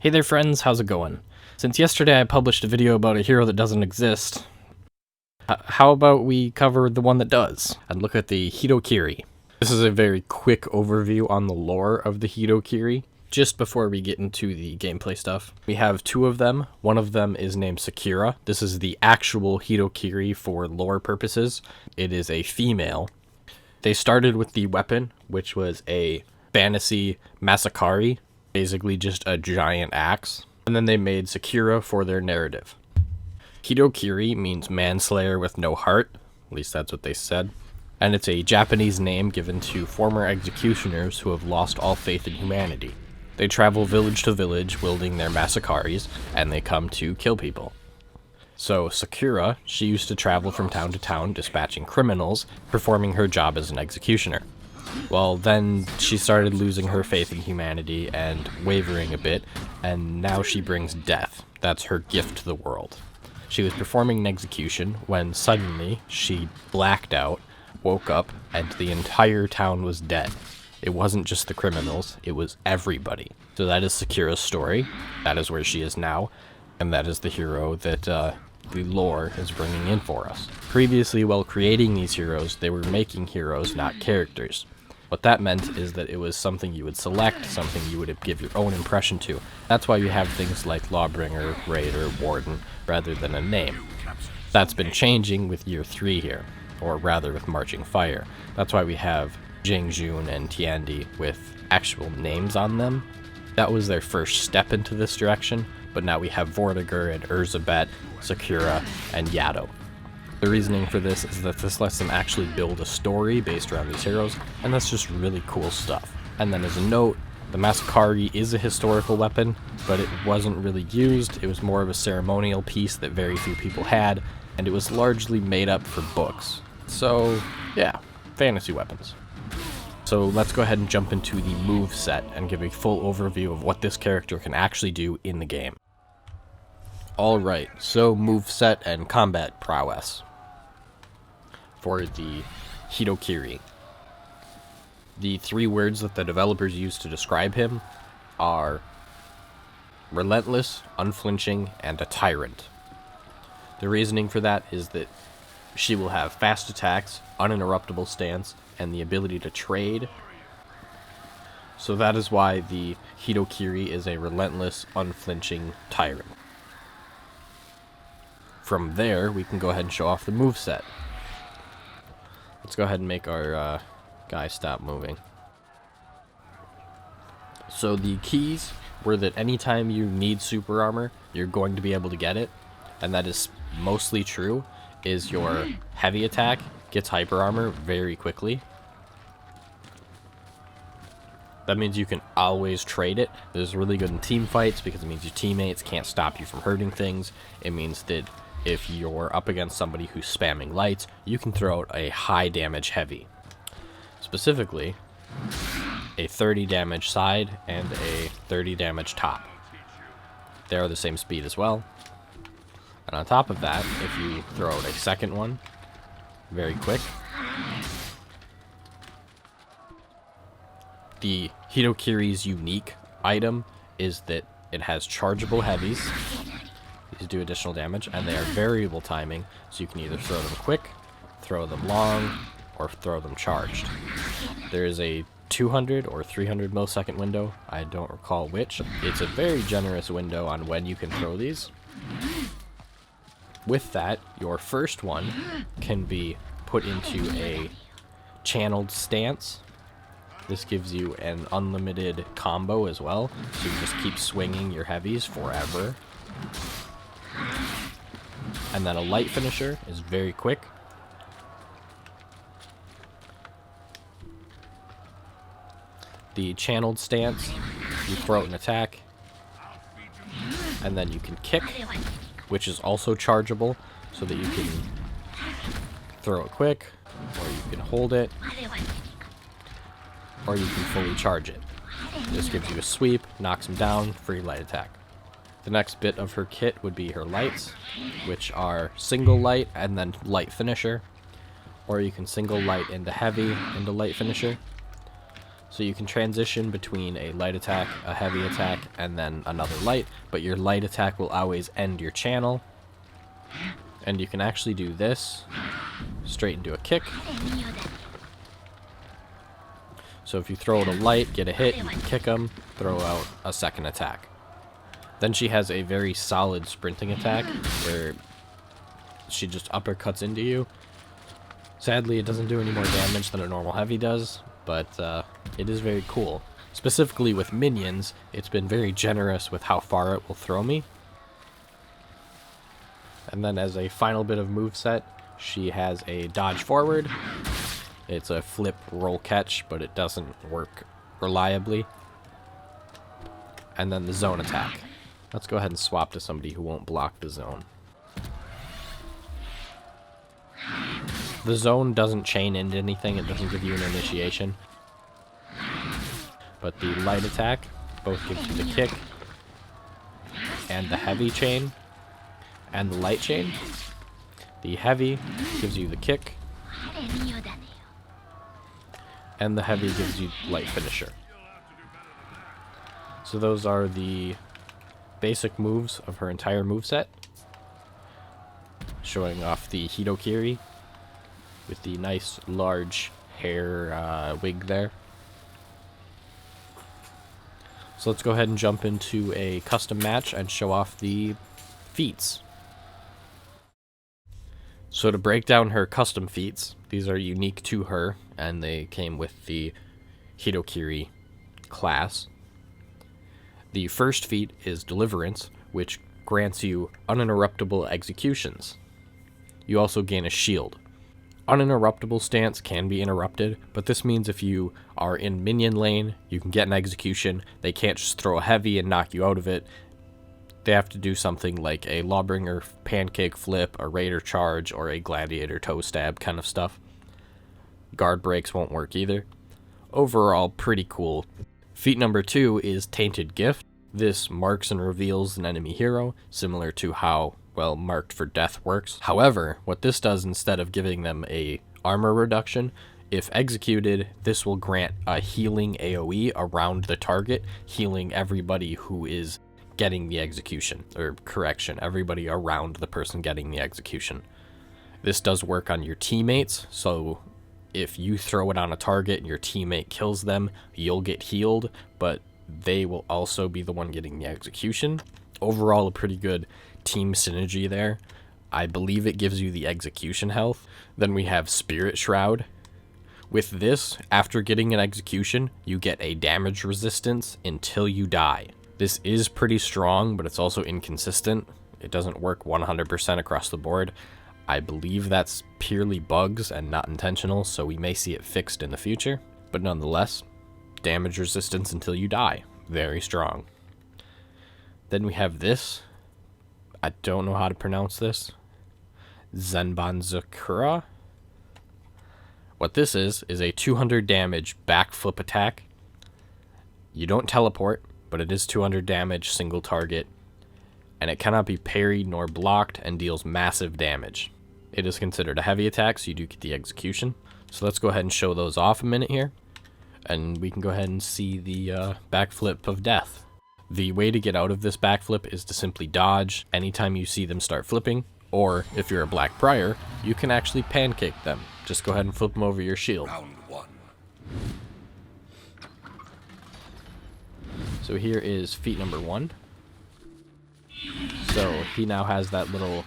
Hey there friends, how's it going? Since yesterday I published a video about a hero that doesn't exist, how about we cover the one that does, and look at the Hitokiri. This is a very quick overview on the lore of the Hitokiri, just before we get into the gameplay stuff. We have two of them. One of them is named Sakura. This is the actual Hitokiri for lore purposes. It is a female. They started with the weapon, which was a fantasy Masakari, basically just a giant axe. And then they made Sakura for their narrative. Hitokiri means manslayer with no heart, at least that's what they said. And it's a Japanese name given to former executioners who have lost all faith in humanity. They travel village to village wielding their Masakaris, and they come to kill people. So Sakura, she used to travel from town to town dispatching criminals, performing her job as an executioner. Well, then she started losing her faith in humanity and wavering a bit, and now she brings death. That's her gift to the world. She was performing an execution when suddenly she blacked out, woke up, and the entire town was dead. It wasn't just the criminals, it was everybody. So that is Sakura's story. That is where she is now, and that is the hero that the lore is bringing in for us. Previously, while creating these heroes, they were making heroes, not characters. What that meant is that it was something you would select, something you would give your own impression to. That's why you have things like Lawbringer, Raider, Warden, rather than a name. That's been changing with Year 3 here, or rather with Marching Fire. That's why we have Jingjun and Tiandi with actual names on them. That was their first step into this direction, but now we have Vortigern and Urzabet, Sakura, and Yato. The reasoning for this is that this lets them actually build a story based around these heroes, and that's just really cool stuff. And then as a note, the Masakari is a historical weapon, but it wasn't really used. It was more of a ceremonial piece that very few people had, and it was largely made up for books. So, yeah, fantasy weapons. So let's go ahead and jump into the moveset and give a full overview of what this character can actually do in the game. Alright, so moveset and combat prowess for the Hitokiri. The three words that the developers use to describe him are relentless, unflinching, and a tyrant. The reasoning for that is that she will have fast attacks, uninterruptible stance, and the ability to trade. So that is why the Hitokiri is a relentless, unflinching tyrant. From there, we can go ahead and show off the moveset. Let's go ahead and make our guy stop moving. So the keys were that anytime you need super armor, you're going to be able to get it, and that is mostly true, is your heavy attack gets hyper armor very quickly. That means you can always trade it. This is really good in team fights because it means your teammates can't stop you from hurting things. It means that if you're up against somebody who's spamming lights, you can throw out a high damage heavy. Specifically, a 30 damage side and a 30 damage top. They are the same speed as well. And on top of that, if you throw out a second one, very quick. The Hitokiri's unique item is that it has chargeable heavies. These do additional damage, and they are variable timing, so you can either throw them quick, throw them long, or throw them charged. There is a 200 or 300 millisecond window, I don't recall which. It's a very generous window on when you can throw these. With that, your first one can be put into a channeled stance. This gives you an unlimited combo as well, so you just keep swinging your heavies forever. And then a light finisher is very quick. The channeled stance, you throw out an attack, and then you can kick, which is also chargeable, so that you can throw it quick, or you can hold it, or you can fully charge it. This gives you a sweep, knocks him down, free light attack. The next bit of her kit would be her lights, which are single light and then light finisher, or you can single light into heavy into light finisher. So you can transition between a light attack, a heavy attack, and then another light, but your light attack will always end your channel. And you can actually do this straight into a kick. So if you throw out a light, get a hit, you can kick them, throw out a second attack. Then she has a very solid sprinting attack where she just uppercuts into you. Sadly, it doesn't do any more damage than a normal heavy does, but it is very cool. Specifically with minions, it's been very generous with how far it will throw me. And then as a final bit of moveset, she has a dodge forward. It's a flip roll catch, but it doesn't work reliably. And then the zone attack. Let's go ahead and swap to somebody who won't block the zone. The zone doesn't chain into anything, it doesn't give you an initiation. But the light attack both gives you the kick and the heavy chain and the light chain. The heavy gives you the kick and the heavy gives you light finisher. So those are the basic moves of her entire moveset, showing off the Hitokiri with the nice large hair wig there. So let's go ahead and jump into a custom match and show off the feats. So to break down her custom feats, these are unique to her and they came with the Hitokiri class. The first feat is Deliverance, which grants you uninterruptible executions. You also gain a shield. Uninterruptible stance can be interrupted, but this means if you are in minion lane, you can get an execution. They can't just throw a heavy and knock you out of it. They have to do something like a Lawbringer pancake flip, a Raider charge, or a Gladiator toe stab kind of stuff. Guard breaks won't work either. Overall, pretty cool. Feat number 2 is Tainted Gift. This marks and reveals an enemy hero, similar to how, well, Marked for Death works. However, what this does, instead of giving them a armor reduction, if executed, this will grant a healing AoE around the target, healing everybody who is getting the execution, or correction, everybody around the person getting the execution. This does work on your teammates, so if you throw it on a target and your teammate kills them, you'll get healed, but they will also be the one getting the execution. Overall, a pretty good team synergy there. I believe it gives you the execution health. Then we have Spirit Shroud. With this, after getting an execution, you get a damage resistance until you die. This is pretty strong, but it's also inconsistent. It doesn't work 100% across the board. I believe that's purely bugs and not intentional, so we may see it fixed in the future. But nonetheless, damage resistance until you die. Very strong. Then we have this. I don't know how to pronounce this. Sakura. What this is a 200 damage backflip attack. You don't teleport, but it is 200 damage single target, and it cannot be parried nor blocked and deals massive damage. It is considered a heavy attack, so you do get the execution. So let's go ahead and show those off a minute here, and we can go ahead and see the backflip of death. The way to get out of this backflip is to simply dodge anytime you see them start flipping, or if you're a Black Prior, you can actually pancake them. Just go ahead and flip them over your shield. Round 1. So here is feat number 1. So he now has that little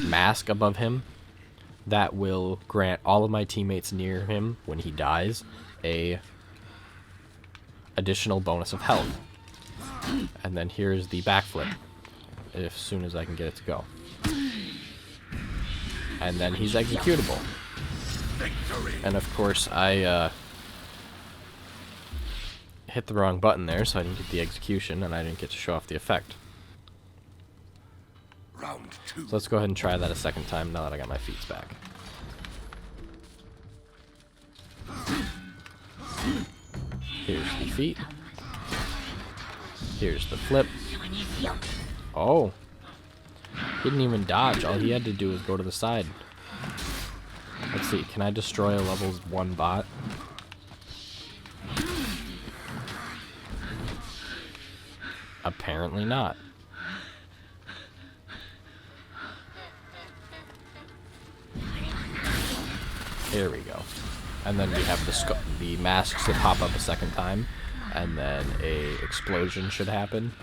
mask above him that will grant all of my teammates near him when he dies a additional bonus of health. And then here's the backflip, as soon as I can get it to go. And then he's executable. And of course I hit the wrong button there, so I didn't get the execution and I didn't get to show off the effect. Round 2. So let's go ahead and try that a second time now that I got my feats back. Here's the feat. Here's the flip. Oh. He didn't even dodge. All he had to do was go to the side. Let's see. Can I destroy a levels 1 bot? Apparently not. There we go. And then we have the masks that pop up a second time, and then a explosion should happen.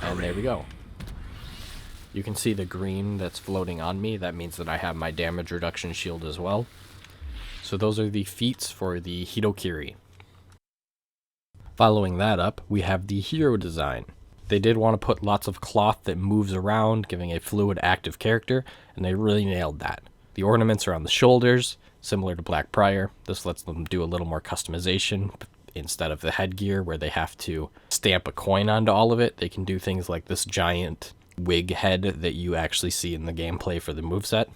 And there we go. You can see the green that's floating on me. That means that I have my damage reduction shield as well. So those are the feats for the Hitokiri. Following that up, we have the hero design. They did want to put lots of cloth that moves around, giving a fluid, active character, and they really nailed that. The ornaments are on the shoulders, similar to Black Prior. This lets them do a little more customization. Instead of the headgear where they have to stamp a coin onto all of it, they can do things like this giant wig head that you actually see in the gameplay for the moveset.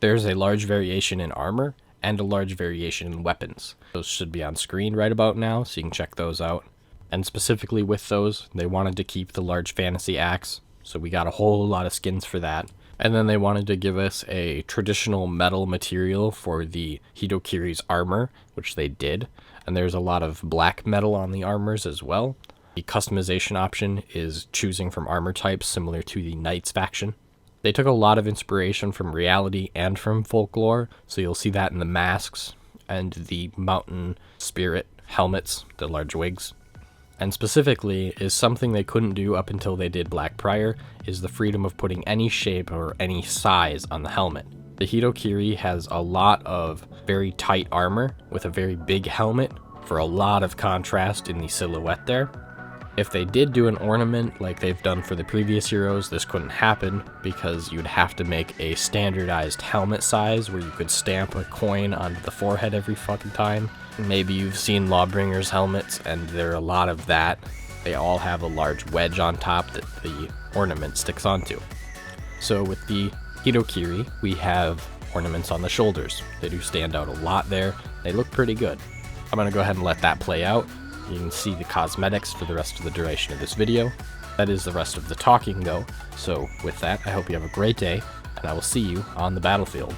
There's a large variation in armor and a large variation in weapons. Those should be on screen right about now, so you can check those out. And specifically with those, they wanted to keep the large fantasy axe, so we got a whole lot of skins for that. And then they wanted to give us a traditional metal material for the Hitokiri's armor, which they did. And there's a lot of black metal on the armors as well. The customization option is choosing from armor types similar to the Knights faction. They took a lot of inspiration from reality and from folklore, so you'll see that in the masks and the mountain spirit helmets, the large wigs. And specifically is something they couldn't do up until they did Black Prior, is the freedom of putting any shape or any size on the helmet. The Hitokiri has a lot of very tight armor with a very big helmet for a lot of contrast in the silhouette there. If they did do an ornament like they've done for the previous heroes, this couldn't happen because you'd have to make a standardized helmet size where you could stamp a coin onto the forehead every fucking time. Maybe you've seen Lawbringer's helmets, and there are a lot of that. They all have a large wedge on top that the ornament sticks onto. So with the Hitokiri, we have ornaments on the shoulders. They do stand out a lot there. They look pretty good. I'm going to go ahead and let that play out. You can see the cosmetics for the rest of the duration of this video. That is the rest of the talking though. So with that, I hope you have a great day, and I will see you on the battlefield.